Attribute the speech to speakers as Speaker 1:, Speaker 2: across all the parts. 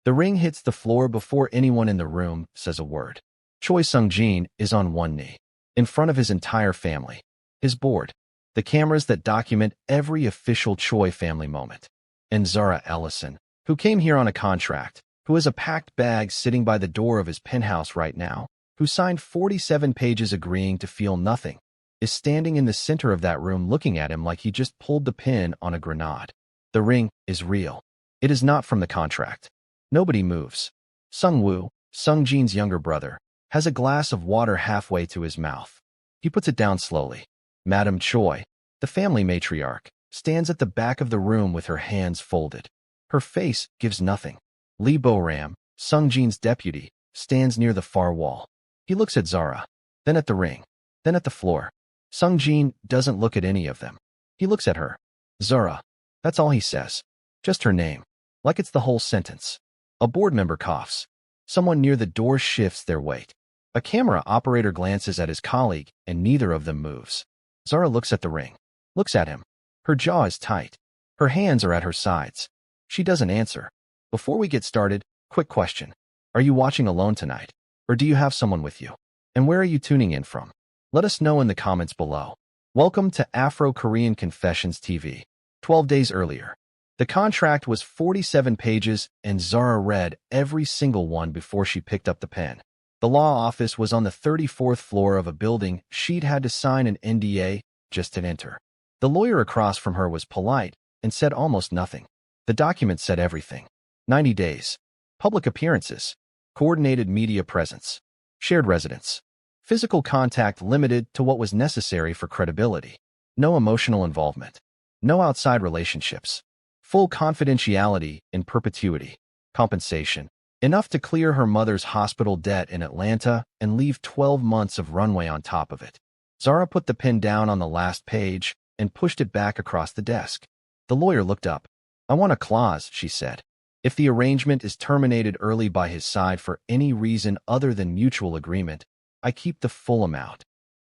Speaker 1: The ring hits the floor before anyone in the room says a word. Choi Sung-jin is on one knee, in front of his entire family, his board, the cameras that document every official Choi family moment, and Zara Ellison, who came here on a contract, who has a packed bag sitting by the door of his penthouse right now, who signed 47 pages agreeing to feel nothing, is standing in the center of that room looking at him like he just pulled the pin on a grenade. The ring is real. It is not from the contract. Nobody moves. Sung-woo, Sung-jin's younger brother, has a glass of water halfway to his mouth. He puts it down slowly. Madam Choi, the family matriarch, stands at the back of the room with her hands folded. Her face gives nothing. Lee Bo-ram, Sung-jin's deputy, stands near the far wall. He looks at Zara, then at the ring, then at the floor. Sung-jin doesn't look at any of them. He looks at her. Zara. That's all he says. Just her name. Like it's the whole sentence. A board member coughs. Someone near the door shifts their weight. A camera operator glances at his colleague, and neither of them moves. Zara looks at the ring. Looks at him. Her jaw is tight. Her hands are at her sides. She doesn't answer. Before we get started, quick question. Are you watching alone tonight? Or do you have someone with you? And where are you tuning in from? Let us know in the comments below. Welcome to Afro Korean Confessions TV. 12 days earlier. The contract was 47 pages, and Zara read every single one before she picked up the pen. The law office was on the 34th floor of a building. She'd had to sign an NDA just to enter. The lawyer across from her was polite and said almost nothing. The document said everything. 90 days. Public appearances. Coordinated media presence. Shared residence. Physical contact limited to what was necessary for credibility. No emotional involvement. No outside relationships. Full confidentiality in perpetuity. Compensation. Enough to clear her mother's hospital debt in Atlanta and leave 12 months of runway on top of it. Zara put the pen down on the last page and pushed it back across the desk. The lawyer looked up. I want a clause, she said. If the arrangement is terminated early by his side for any reason other than mutual agreement, I keep the full amount.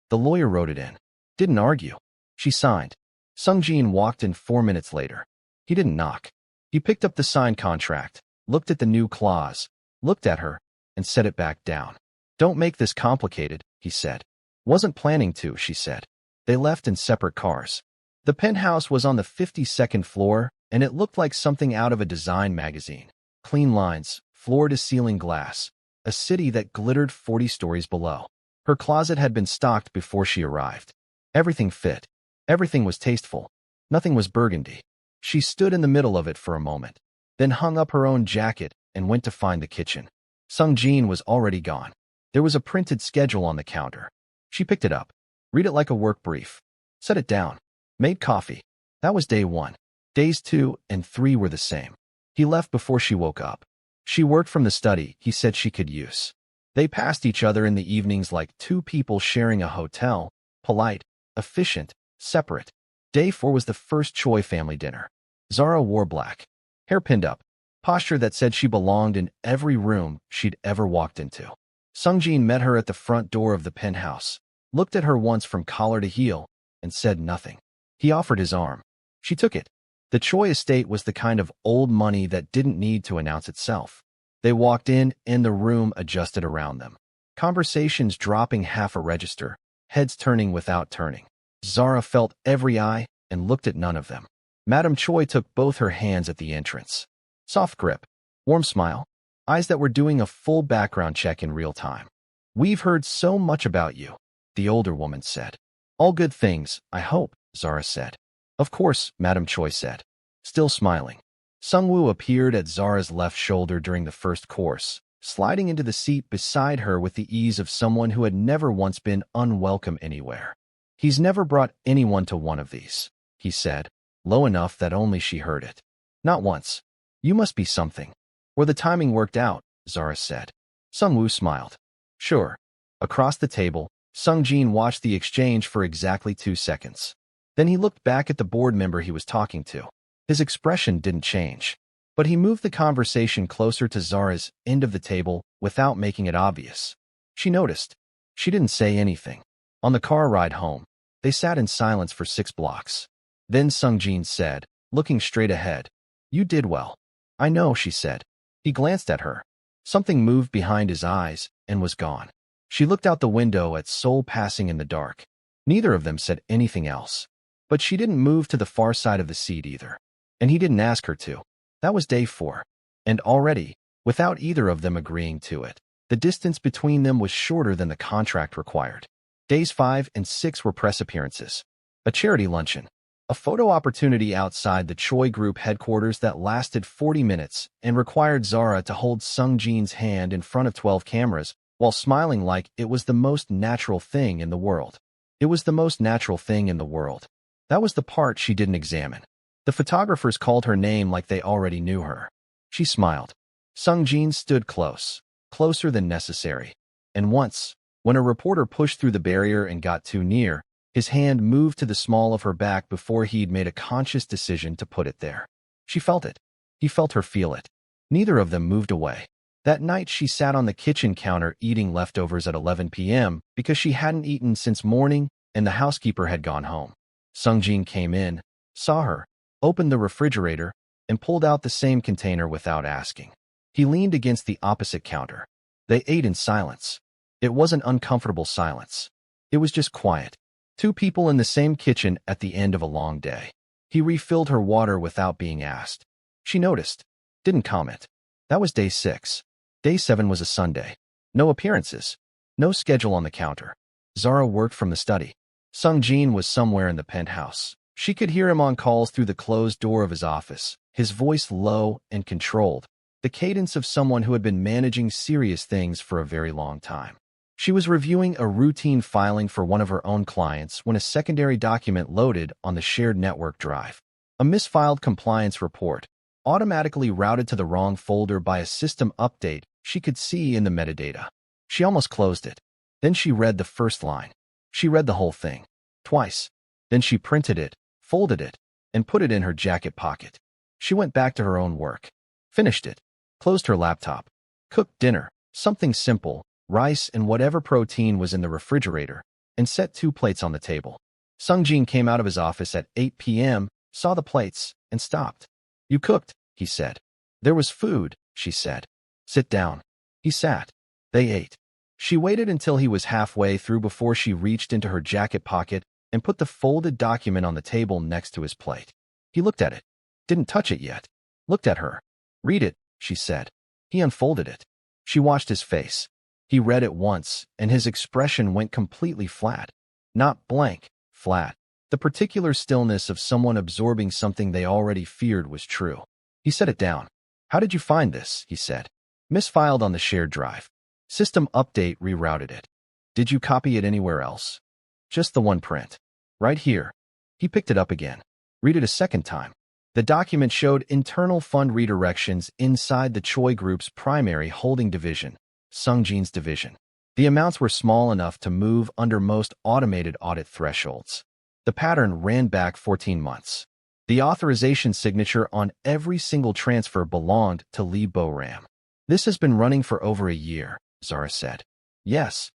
Speaker 1: The lawyer wrote it in. Didn't argue. She signed. Sung-jin walked in 4 minutes later. He didn't knock. He picked up the signed contract, looked at the new clause, looked at her, and set it back down. Don't make this complicated, he said. Wasn't planning to, she said. They left in separate cars. The penthouse was on the 52nd floor, and it looked like something out of a design magazine. Clean lines, floor-to-ceiling glass, a city that glittered 40 stories below. Her closet had been stocked before she arrived. Everything fit. Everything was tasteful. Nothing was burgundy. She stood in the middle of it for a moment, then hung up her own jacket and went to find the kitchen. Sung-jin was already gone. There was a printed schedule on the counter. She picked it up. Read it like a work brief. Set it down. Made coffee. That was day 1. Days 2 and 3 were the same. He left before she woke up. She worked from the study he said she could use. They passed each other in the evenings like two people sharing a hotel, polite, efficient, separate. Day 4 was the first Choi family dinner. Zara wore black, hair pinned up, posture that said she belonged in every room she'd ever walked into. Sung-jin met her at the front door of the penthouse, looked at her once from collar to heel, and said nothing. He offered his arm. She took it. The Choi estate was the kind of old money that didn't need to announce itself. They walked in, and the room adjusted around them. Conversations dropping half a register, heads turning without turning. Zara felt every eye and looked at none of them. Madam Choi took both her hands at the entrance. Soft grip, warm smile, eyes that were doing a full background check in real time. We've heard so much about you, the older woman said. All good things, I hope, Zara said. Of course, Madam Choi said, still smiling. Sung-woo appeared at Zara's left shoulder during the first course, sliding into the seat beside her with the ease of someone who had never once been unwelcome anywhere. He's never brought anyone to one of these, he said, low enough that only she heard it. Not once. You must be something. Or the timing worked out, Zara said. Sung-woo smiled. Sure. Across the table, Sung-jin watched the exchange for exactly 2 seconds. Then he looked back at the board member he was talking to. His expression didn't change, but he moved the conversation closer to Zara's end of the table without making it obvious. She noticed. She didn't say anything. On the car ride home, they sat in silence for 6 blocks. Then Sung-jin said, looking straight ahead, You did well. I know, she said. He glanced at her. Something moved behind his eyes and was gone. She looked out the window at Seoul passing in the dark. Neither of them said anything else. But she didn't move to the far side of the seat either. And he didn't ask her to. That was day 4. And already, without either of them agreeing to it, the distance between them was shorter than the contract required. Days 5 and 6 were press appearances, a charity luncheon, a photo opportunity outside the Choi Group headquarters that lasted 40 minutes and required Zara to hold Sung Jin's hand in front of 12 cameras while smiling like it was the most natural thing in the world. It was the most natural thing in the world. That was the part she didn't examine. The photographers called her name like they already knew her. She smiled. Sung Jin stood close, closer than necessary. And once, when a reporter pushed through the barrier and got too near, his hand moved to the small of her back before he'd made a conscious decision to put it there. She felt it. He felt her feel it. Neither of them moved away. That night she sat on the kitchen counter eating leftovers at 11 p.m. because she hadn't eaten since morning and the housekeeper had gone home. Sung Jin came in, saw her, opened the refrigerator, and pulled out the same container without asking. He leaned against the opposite counter. They ate in silence. It wasn't uncomfortable silence. It was just quiet. Two people in the same kitchen at the end of a long day. He refilled her water without being asked. She noticed. Didn't comment. That was day 6. Day 7 was a Sunday. No appearances. No schedule on the counter. Zara worked from the study. Sung Jin was somewhere in the penthouse. She could hear him on calls through the closed door of his office, his voice low and controlled, the cadence of someone who had been managing serious things for a very long time. She was reviewing a routine filing for one of her own clients when a secondary document loaded on the shared network drive. A misfiled compliance report, automatically routed to the wrong folder by a system update she could see in the metadata. She almost closed it. Then she read the first line. She read the whole thing. Twice. Then she printed it, folded it, and put it in her jacket pocket. She went back to her own work. Finished it. Closed her laptop. Cooked dinner, something simple, rice and whatever protein was in the refrigerator, and set 2 plates on the table. Sung Jin came out of his office at 8 p.m., saw the plates, and stopped. You cooked, he said. There was food, she said. Sit down. He sat. They ate. She waited until he was halfway through before she reached into her jacket pocket and put the folded document on the table next to his plate. He looked at it. Didn't touch it yet. Looked at her. Read it, she said. He unfolded it. She watched his face. He read it once, and his expression went completely flat. Not blank, flat. The particular stillness of someone absorbing something they already feared was true. He set it down. How did you find this? He said. Misfiled on the shared drive. System update rerouted it. Did you copy it anywhere else? Just the one print. Right here. He picked it up again. Read it a second time. The document showed internal fund redirections inside the Choi Group's primary holding division, Sung Jin's division. The amounts were small enough to move under most automated audit thresholds. The pattern ran back 14 months. The authorization signature on every single transfer belonged to Lee Bo-ram. This has been running for over a year, Zara said. Yes.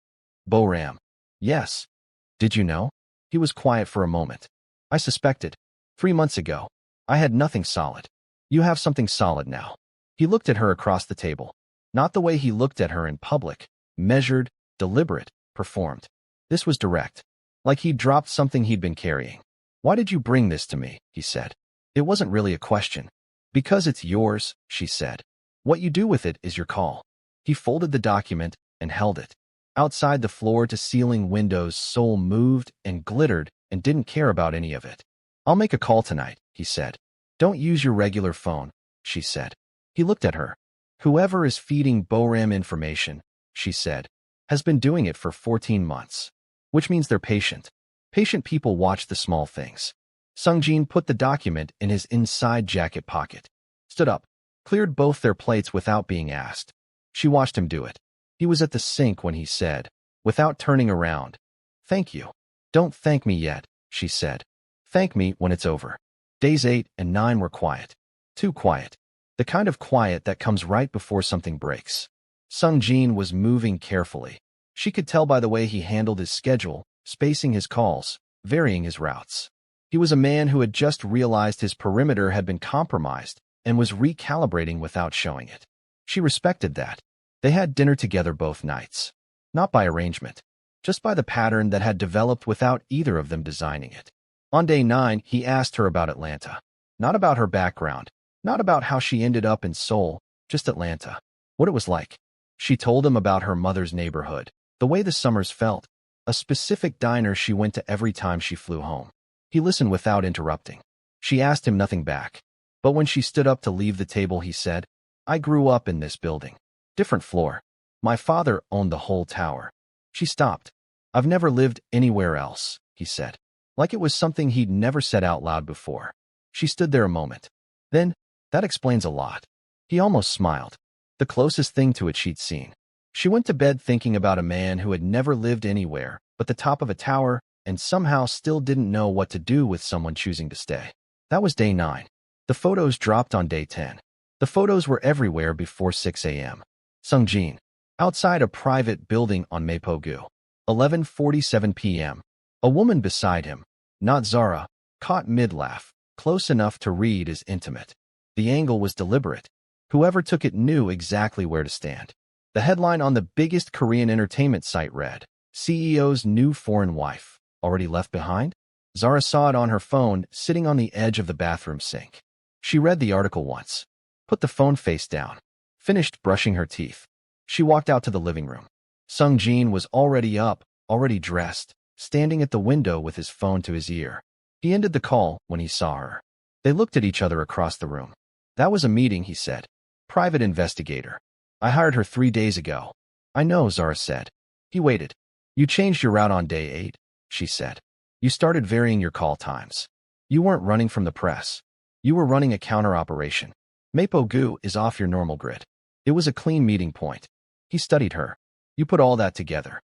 Speaker 1: Bo-ram. Yes. Did you know? He was quiet for a moment. I suspected. 3 months ago. I had nothing solid. You have something solid now. He looked at her across the table. Not the way he looked at her in public. Measured, deliberate, performed. This was direct. Like he'd dropped something he'd been carrying. Why did you bring this to me? He said. It wasn't really a question. Because it's yours, she said. What you do with it is your call. He folded the document and held it. Outside the floor-to-ceiling windows, Seoul moved and glittered and didn't care about any of it. I'll make a call tonight, he said. Don't use your regular phone, she said. He looked at her. Whoever is feeding Bo-ram information, she said, has been doing it for 14 months. Which means they're patient. Patient people watch the small things. Sung Jin put the document in his inside jacket pocket. Stood up. Cleared both their plates without being asked. She watched him do it. He was at the sink when he said, without turning around, "Thank you." "Don't thank me yet," she said. "Thank me when it's over." Days 8 and 9 were quiet. Too quiet. The kind of quiet that comes right before something breaks. Sung Jin was moving carefully. She could tell by the way he handled his schedule, spacing his calls, varying his routes. He was a man who had just realized his perimeter had been compromised and was recalibrating without showing it. She respected that. They had dinner together both nights. Not by arrangement, just by the pattern that had developed without either of them designing it. On day 9, he asked her about Atlanta. Not about her background, not about how she ended up in Seoul, just Atlanta. What it was like. She told him about her mother's neighborhood, the way the summers felt, a specific diner she went to every time she flew home. He listened without interrupting. She asked him nothing back. But when she stood up to leave the table, he said, I grew up in this building. Different floor. My father owned the whole tower. She stopped. I've never lived anywhere else, he said. Like it was something he'd never said out loud before. She stood there a moment. Then, that explains a lot. He almost smiled. The closest thing to it she'd seen. She went to bed thinking about a man who had never lived anywhere but the top of a tower and somehow still didn't know what to do with someone choosing to stay. That was day 9. The photos dropped on day 10. The photos were everywhere before 6 a.m. Sungjin, outside a private building on Mapogu. 11:47 p.m. A woman beside him, not Zara, caught mid-laugh, close enough to read as intimate. The angle was deliberate. Whoever took it knew exactly where to stand. The headline on the biggest Korean entertainment site read, CEO's new foreign wife, already left behind? Zara saw it on her phone, sitting on the edge of the bathroom sink. She read the article once, put the phone face down, finished brushing her teeth. She walked out to the living room. Sungjin was already up, already dressed, standing at the window with his phone to his ear. He ended the call when he saw her. They looked at each other across the room. That was a meeting, he said. Private investigator. I hired her 3 days ago. I know, Zara said. He waited. You changed your route on day 8, she said. You started varying your call times. You weren't running from the press. You were running a counter-operation. Mapogu is off your normal grid. It was a clean meeting point. He studied her. You put all that together.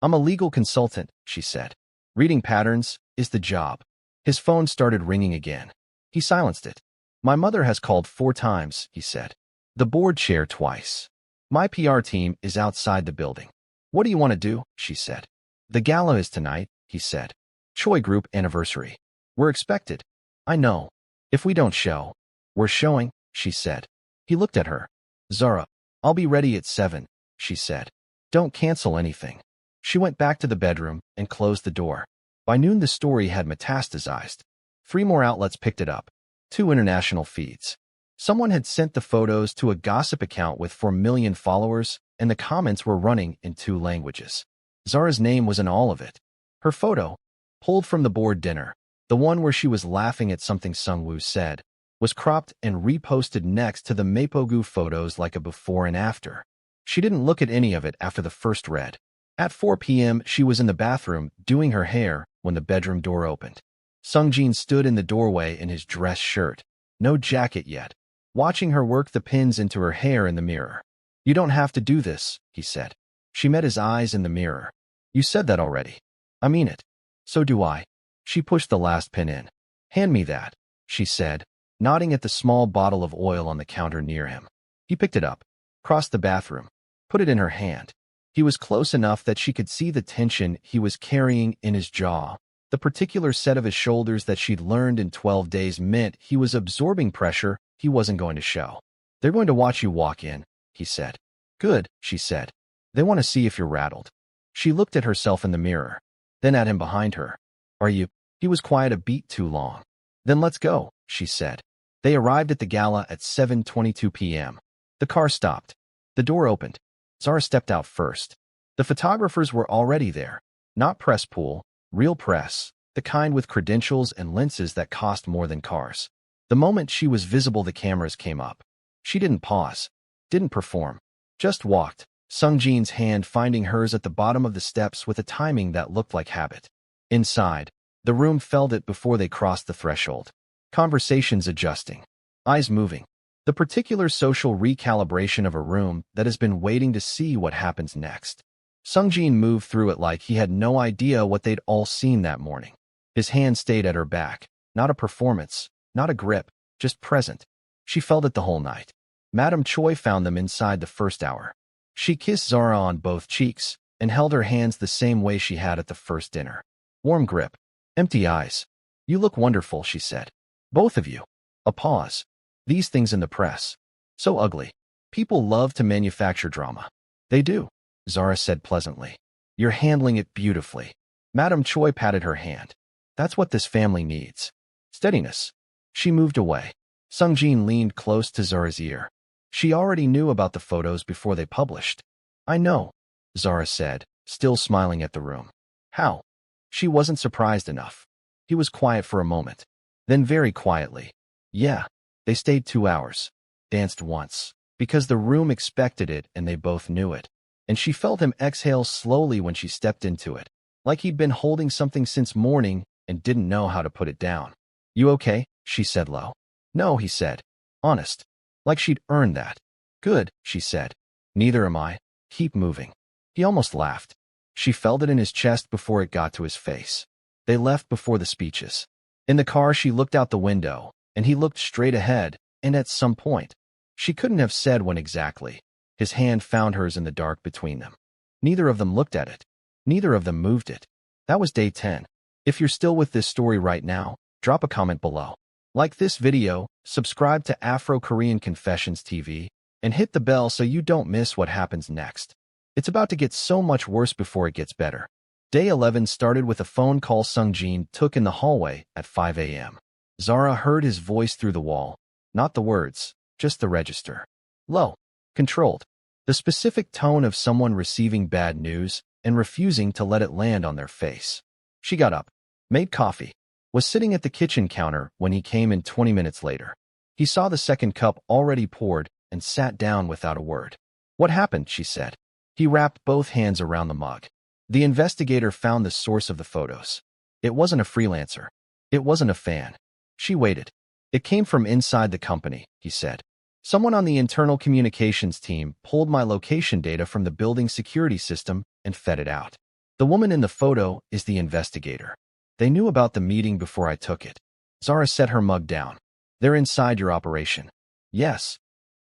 Speaker 1: I'm a legal consultant, she said. Reading patterns is the job. His phone started ringing again. He silenced it. My mother has called 4 times, he said. The board chair twice. My PR team is outside the building. What do you want to do? She said. The gala is tonight, he said. Choi Group anniversary. We're expected. I know. If we don't show, we're showing, she said. He looked at her. Zara, I'll be ready at 7, she said. Don't cancel anything. She went back to the bedroom and closed the door. By noon the story had metastasized. 3 more outlets picked it up. 2 international feeds. Someone had sent the photos to a gossip account with 4 million followers, and the comments were running in 2 languages. Zara's name was in all of it. Her photo, pulled from the board dinner, the one where she was laughing at something Sungwoo said, was cropped and reposted next to the Mapogu photos like a before and after. She didn't look at any of it after the first read. At 4 p.m., she was in the bathroom doing her hair when the bedroom door opened. Sungjin stood in the doorway in his dress shirt, no jacket yet, watching her work the pins into her hair in the mirror. You don't have to do this, he said. She met his eyes in the mirror. You said that already. I mean it. So do I. She pushed the last pin in. Hand me that, she said, nodding at the small bottle of oil on the counter near him. He picked it up, crossed the bathroom, put it in her hand. He was close enough that she could see the tension he was carrying in his jaw. The particular set of his shoulders that she'd learned in 12 days meant he was absorbing pressure he wasn't going to show. They're going to watch you walk in, he said. Good, she said. They want to see if you're rattled. She looked at herself in the mirror, then at him behind her. Are you? He was quiet a beat too long. Then let's go, she said. They arrived at the gala at 7:22 p.m. The car stopped. The door opened. Zara stepped out first. The photographers were already there. Not press pool, real press, the kind with credentials and lenses that cost more than cars. The moment she was visible, the cameras came up. She didn't pause, didn't perform, just walked, Sungjin's hand finding hers at the bottom of the steps with a timing that looked like habit. Inside, the room felt it before they crossed the threshold. Conversations adjusting, eyes moving. The particular social recalibration of a room that has been waiting to see what happens next. Sungjin moved through it like he had no idea what they'd all seen that morning. His hand stayed at her back, not a performance, not a grip, just present. She felt it the whole night. Madame Choi found them inside the first hour. She kissed Zara on both cheeks and held her hands the same way she had at the first dinner. Warm grip, empty eyes. You look wonderful, she said. Both of you. A pause. These things in the press. So ugly. People love to manufacture drama. They do, Zara said pleasantly. You're handling it beautifully. Madame Choi patted her hand. That's what this family needs. Steadiness. She moved away. Sungjin leaned close to Zara's ear. She already knew about the photos before they published. I know, Zara said, still smiling at the room. How? She wasn't surprised enough. He was quiet for a moment. Then very quietly. Yeah, they stayed 2 hours. Danced once. Because the room expected it and they both knew it. And she felt him exhale slowly when she stepped into it. Like he'd been holding something since morning and didn't know how to put it down. You okay? She said low. No, he said. Honest. Like she'd earned that. Good, she said. Neither am I. Keep moving. He almost laughed. She felt it in his chest before it got to his face. They left before the speeches. In the car, she looked out the window, and he looked straight ahead, and at some point. She couldn't have said when exactly. His hand found hers in the dark between them. Neither of them looked at it. Neither of them moved it. That was day 10. If you're still with this story right now, drop a comment below. Like this video, subscribe to Afro Korean Confessions TV, and hit the bell so you don't miss what happens next. It's about to get so much worse before it gets better. Day 11 started with a phone call Sungjin took in the hallway at 5 a.m. Zara heard his voice through the wall. Not the words, just the register. Low. Controlled. The specific tone of someone receiving bad news and refusing to let it land on their face. She got up, made coffee, was sitting at the kitchen counter when he came in 20 minutes later. He saw the second cup already poured and sat down without a word. What happened? She said. He wrapped both hands around the mug. The investigator found the source of the photos. It wasn't a freelancer. It wasn't a fan. She waited. It came from inside the company, he said. Someone on the internal communications team pulled my location data from the building security system and fed it out. The woman in the photo is the investigator. They knew about the meeting before I took it. Zara set her mug down. They're inside your operation. Yes.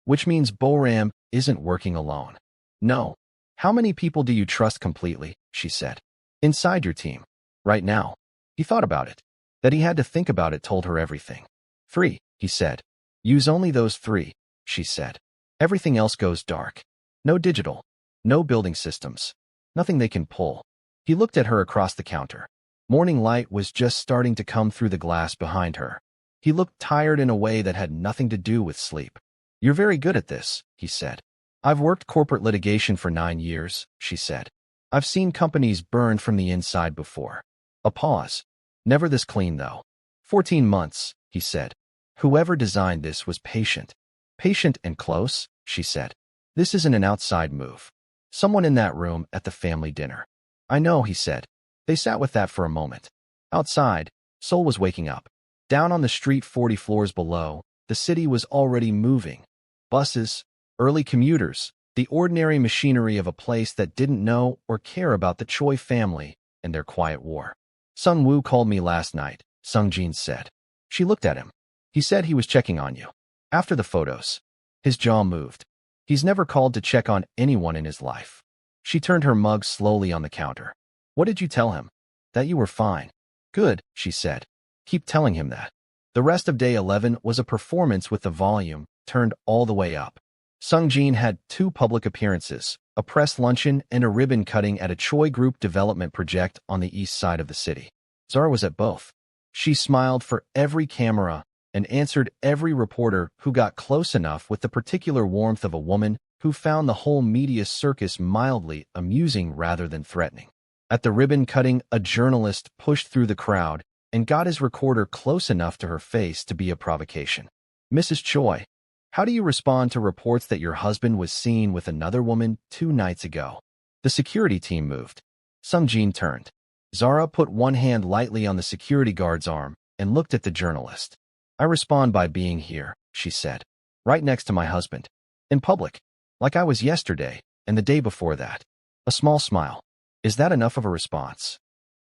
Speaker 1: Which means Boram isn't working alone. No. How many people do you trust completely? She said. Inside your team. Right now. He thought about it. That he had to think about it told her everything. 3, he said. Use only those 3, she said. Everything else goes dark. No digital. No building systems. Nothing they can pull. He looked at her across the counter. Morning light was just starting to come through the glass behind her. He looked tired in a way that had nothing to do with sleep. You're very good at this, he said. I've worked corporate litigation for 9 years, she said. I've seen companies burned from the inside before. A pause. Never this clean, though. 14 months, he said. Whoever designed this was patient. Patient and close, she said. This isn't an outside move. Someone in that room at the family dinner. I know, he said. They sat with that for a moment. Outside, Seoul was waking up. Down on the street 40 floors below, the city was already moving. Buses, early commuters, the ordinary machinery of a place that didn't know or care about the Choi family and their quiet war. Sung Woo called me last night, Sungjin said. She looked at him. He said he was checking on you. After the photos. His jaw moved. He's never called to check on anyone in his life. She turned her mug slowly on the counter. What did you tell him? That you were fine. Good, she said. Keep telling him that. The rest of day 11 was a performance with the volume turned all the way up. Sungjin had 2 public appearances, a press luncheon and a ribbon cutting at a Choi Group development project on the east side of the city. Zara was at both. She smiled for every camera and answered every reporter who got close enough with the particular warmth of a woman who found the whole media circus mildly amusing rather than threatening. At the ribbon cutting, a journalist pushed through the crowd and got his recorder close enough to her face to be a provocation. Mrs. Choi, how do you respond to reports that your husband was seen with another woman 2 nights ago? The security team moved. Sungjin turned. Zara put one hand lightly on the security guard's arm and looked at the journalist. I respond by being here, she said. Right next to my husband. In public. Like I was yesterday and the day before that. A small smile. Is that enough of a response?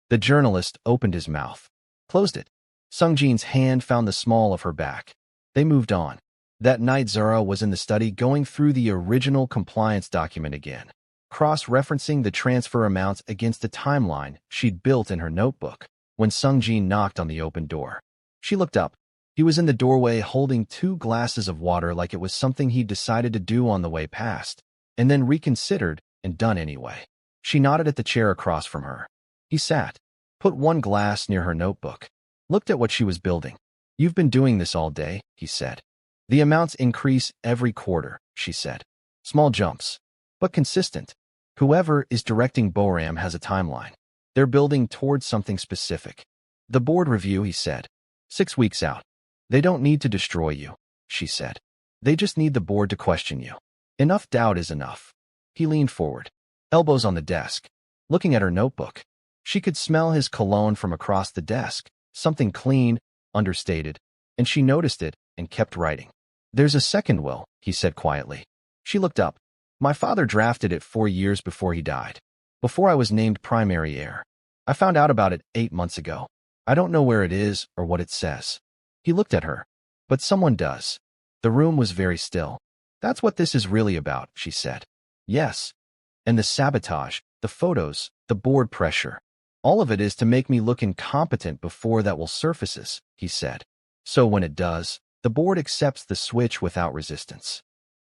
Speaker 1: The journalist opened his mouth. Closed it. Sungjin's hand found the small of her back. They moved on. That night Zara was in the study going through the original compliance document again, cross-referencing the transfer amounts against a timeline she'd built in her notebook, when Sungjin knocked on the open door. She looked up. He was in the doorway holding 2 glasses of water like it was something he'd decided to do on the way past, and then reconsidered and done anyway. She nodded at the chair across from her. He sat, put 1 glass near her notebook, looked at what she was building. "You've been doing this all day," he said. "The amounts increase every quarter," she said. "Small jumps, but consistent. Whoever is directing Boram has a timeline. They're building towards something specific." "The board review," he said. 6 weeks out. "They don't need to destroy you," she said. "They just need the board to question you. Enough doubt is enough." He leaned forward, elbows on the desk, looking at her notebook. She could smell his cologne from across the desk, something clean, understated, and she noticed it and kept writing. "There's a second will," he said quietly. She looked up. "My father drafted it 4 years before he died, before I was named primary heir. I found out about it 8 months ago. I don't know where it is or what it says." He looked at her. "But someone does." The room was very still. "That's what this is really about," she said. "Yes. And the sabotage, the photos, the board pressure. All of it is to make me look incompetent before that will surfaces," he said. "So when it does, the board accepts the switch without resistance."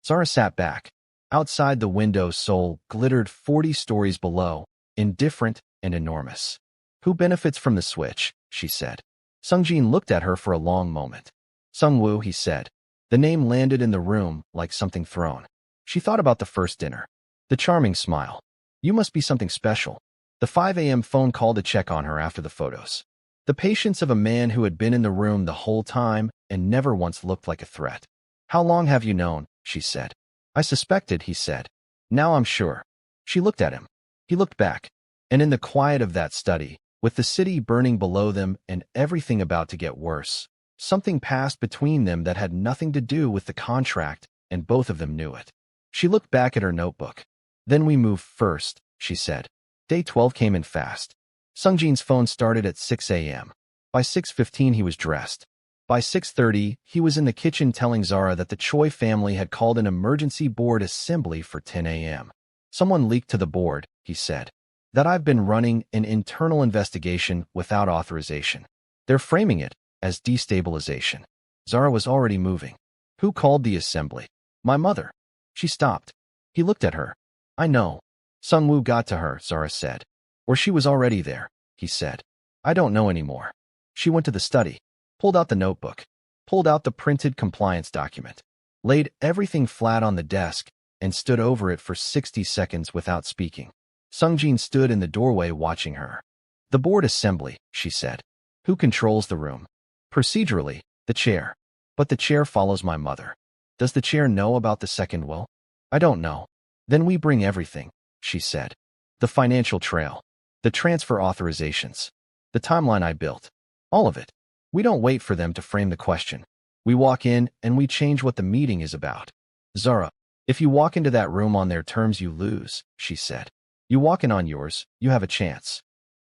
Speaker 1: Zara sat back. Outside the window, Seoul glittered 40 stories below, indifferent and enormous. "Who benefits from the switch?" she said. Sungjin looked at her for a long moment. "Sungwoo," he said. The name landed in the room like something thrown. She thought about the first dinner. The charming smile. "You must be something special." The 5 a.m. phone call to check on her after the photos. The patience of a man who had been in the room the whole time and never once looked like a threat. "How long have you known?" she said. "I suspected," he said. "Now I'm sure." She looked at him. He looked back. And in the quiet of that study, with the city burning below them and everything about to get worse, something passed between them that had nothing to do with the contract, and both of them knew it. She looked back at her notebook. "Then we move first," she said. Day 12 came in fast. Sungjin's phone started at 6 a.m. By 6:15 he was dressed. By 6:30 he was in the kitchen telling Zara that the Choi family had called an emergency board assembly for 10 a.m. "Someone leaked to the board," he said. "That I've been running an internal investigation without authorization. They're framing it as destabilization." Zara was already moving. "Who called the assembly?" "My mother." She stopped. He looked at her. "I know. Sungwoo got to her," Zara said. "Or she was already there," he said. "I don't know anymore." She went to the study, pulled out the notebook, pulled out the printed compliance document, laid everything flat on the desk, and stood over it for 60 seconds without speaking. Sungjin stood in the doorway watching her. "The board assembly," she said. "Who controls the room?" "Procedurally, the chair. But the chair follows my mother." "Does the chair know about the second will?" "I don't know." "Then we bring everything," she said. "The financial trail, the transfer authorizations, the timeline I built. All of it. We don't wait for them to frame the question. We walk in and we change what the meeting is about." "Zara, if you walk into that room on their terms, you lose," she said. "You walk in on yours, you have a chance."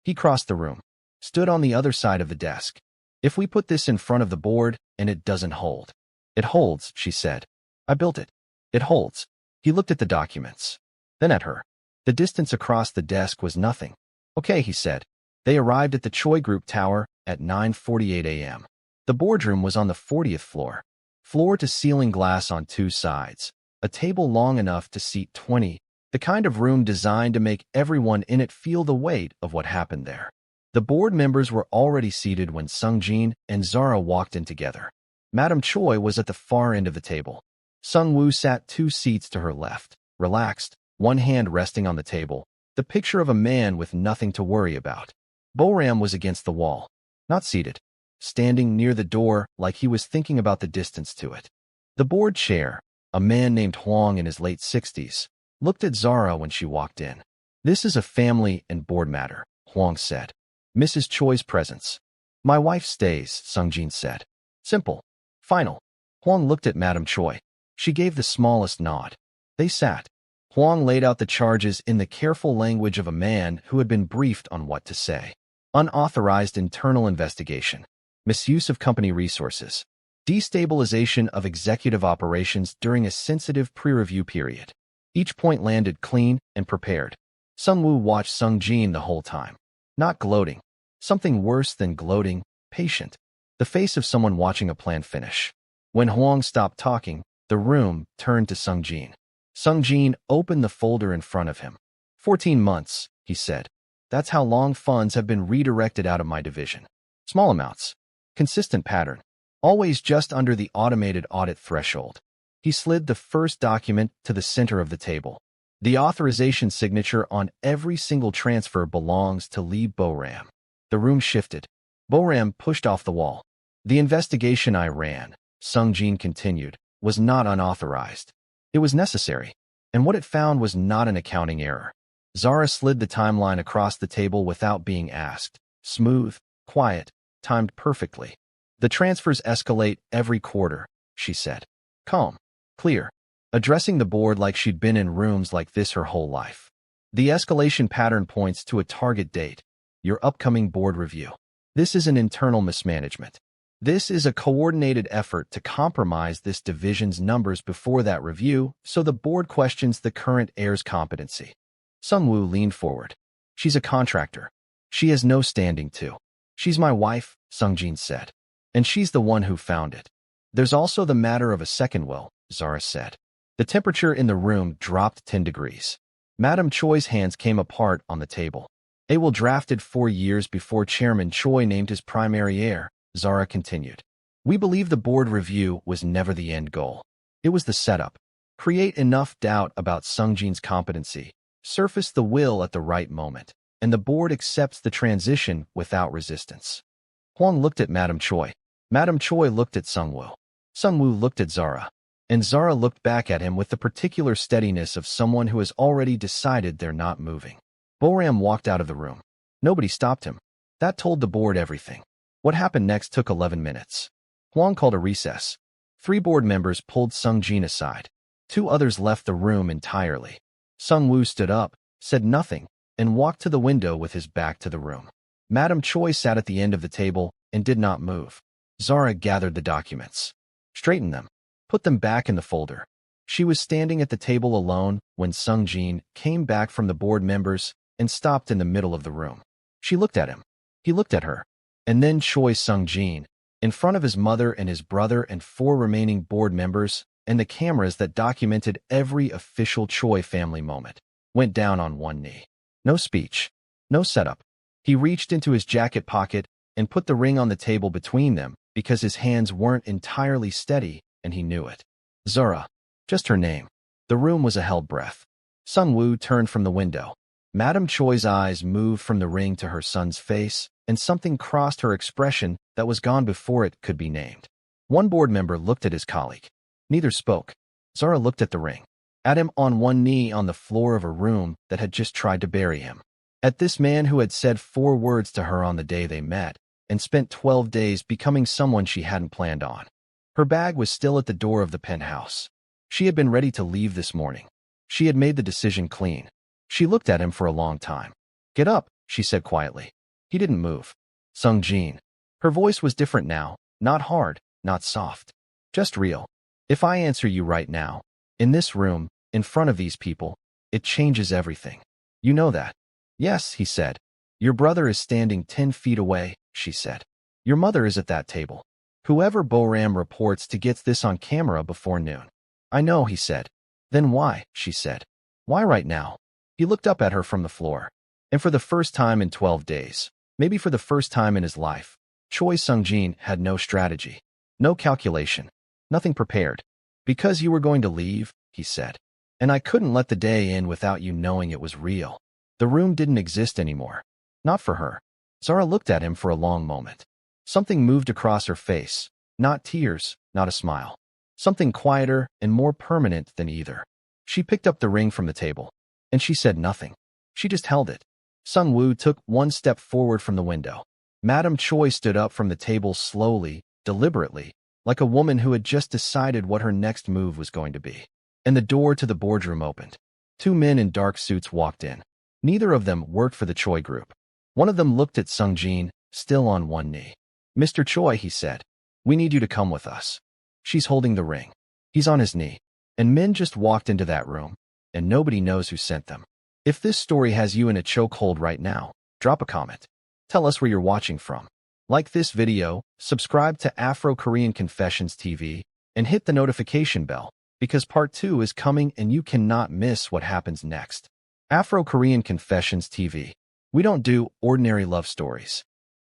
Speaker 1: He crossed the room, stood on the other side of the desk. "If we put this in front of the board and it doesn't hold." "It holds," she said. "I built it. It holds." He looked at the documents, then at her. The distance across the desk was nothing. "Okay," he said. They arrived at the Choi Group Tower at 9:48 a.m. The boardroom was on the 40th floor. Floor-to-ceiling glass on 2 sides. A table long enough to seat 20. The kind of room designed to make everyone in it feel the weight of what happened there. The board members were already seated when Sungjin and Zara walked in together. Madame Choi was at the far end of the table. Sungwoo sat 2 seats to her left, relaxed, one hand resting on the table, the picture of a man with nothing to worry about. Boram was against the wall, not seated, standing near the door like he was thinking about the distance to it. The board chair, a man named Huang in his late 60s, looked at Zara when she walked in. "This is a family and board matter," Huang said. "Mrs. Choi's presence." "My wife stays," Sungjin said. "Simple. Final." Huang looked at Madame Choi. She gave the smallest nod. They sat. Huang laid out the charges in the careful language of a man who had been briefed on what to say. Unauthorized internal investigation. Misuse of company resources. Destabilization of executive operations during a sensitive pre-review period. Each point landed clean and prepared. Sungwoo watched Sungjin the whole time. Not gloating. Something worse than gloating, patient. the face of someone watching a plan finish. When Huang stopped talking, the room turned to Sung Jin. Sung Jin opened the folder in front of him. 14 months, he said. That's how long funds have been redirected out of my division. Small amounts. Consistent pattern. Always just under the automated audit threshold. He slid the first document to the center of the table. The authorization signature on every single transfer belongs to Lee Boram. The room shifted. Boram pushed off the wall. The investigation I ran, Sung Jin continued, was not unauthorized. It was necessary. And what it found was not an accounting error. Zara slid the timeline across the table without being asked. Smooth, quiet, timed perfectly. The transfers escalate every quarter, she said. Calm, clear, addressing the board like she'd been in rooms like this her whole life. The escalation pattern points to a target date, your upcoming board review. This is an internal mismanagement. This is a coordinated effort to compromise this division's numbers before that review, so the board questions the current heir's competency. Sung Woo leaned forward. She's a contractor. She has no standing to. She's my wife, Sung Jin said. And she's the one who found it. There's also the matter of a second will, Zara said. The temperature in the room dropped 10 degrees. Madam Choi's hands came apart on the table. A will drafted 4 years before Chairman Choi named his primary heir, Zara continued. We believe the board review was never the end goal. It was the setup. Create enough doubt about Sung Jin's competency. Surface the will at the right moment. And the board accepts the transition without resistance. Huang looked at Madam Choi. Madam Choi looked at Sung Woo. Sung Woo looked at Zara. And Zara looked back at him with the particular steadiness of someone who has already decided they're not moving. Boram walked out of the room. Nobody stopped him. That told the board everything. What happened next took 11 minutes. Huang called a recess. 3 board members pulled Sung Jin aside. 2 others left the room entirely. Sung Woo stood up, said nothing, and walked to the window with his back to the room. Madam Choi sat at the end of the table and did not move. Zara gathered the documents. Straightened them. Put them back in the folder. She was standing at the table alone when Sung Jin came back from the board members and stopped in the middle of the room. She looked at him. He looked at her. And then Choi Sung Jin, in front of his mother and his brother and 4 remaining board members and the cameras that documented every official Choi family moment, went down on one knee. No speech. No setup. He reached into his jacket pocket and put the ring on the table between them because his hands weren't entirely steady and he knew it. Zara. Just her name. The room was a held breath. Sung Woo turned from the window. Madam Choi's eyes moved from the ring to her son's face, and something crossed her expression that was gone before it could be named. One board member looked at his colleague. Neither spoke. Zara looked at the ring. At him on one knee on the floor of a room that had just tried to bury him. At this man who had said 4 words to her on the day they met, and spent 12 days becoming someone she hadn't planned on. Her bag was still at the door of the penthouse. She had been ready to leave this morning. She had made the decision clean. She looked at him for a long time. Get up, she said quietly. He didn't move. Sung Jin. Her voice was different now, not hard, not soft. Just real. If I answer you right now, in this room, in front of these people, it changes everything. You know that. Yes, he said. Your brother is standing 10 feet away, she said. Your mother is at that table. Whoever Boram reports to gets this on camera before noon. I know, he said. Then why, she said. Why right now? He looked up at her from the floor. And for the first time in 12 days, maybe for the first time in his life, Choi Sung Jin had no strategy. No calculation. Nothing prepared. Because you were going to leave, he said. And I couldn't let the day in without you knowing it was real. The room didn't exist anymore. Not for her. Zara looked at him for a long moment. Something moved across her face. Not tears, not a smile. Something quieter and more permanent than either. She picked up the ring from the table. And she said nothing. She just held it. Sung Woo took 1 step forward from the window. Madam Choi stood up from the table slowly, deliberately, like a woman who had just decided what her next move was going to be. And the door to the boardroom opened. 2 men in dark suits walked in. Neither of them worked for the Choi group. One of them looked at Sung Jin, still on one knee. Mr. Choi, he said, we need you to come with us. She's holding the ring. He's on his knee. And men just walked into that room, and nobody knows who sent them. If this story has you in a chokehold right now, drop a comment. Tell us where you're watching from. Like this video, subscribe to Afro-Korean Confessions TV, and hit the notification bell, because part 2 is coming and you cannot miss what happens next. Afro-Korean Confessions TV. We don't do ordinary love stories.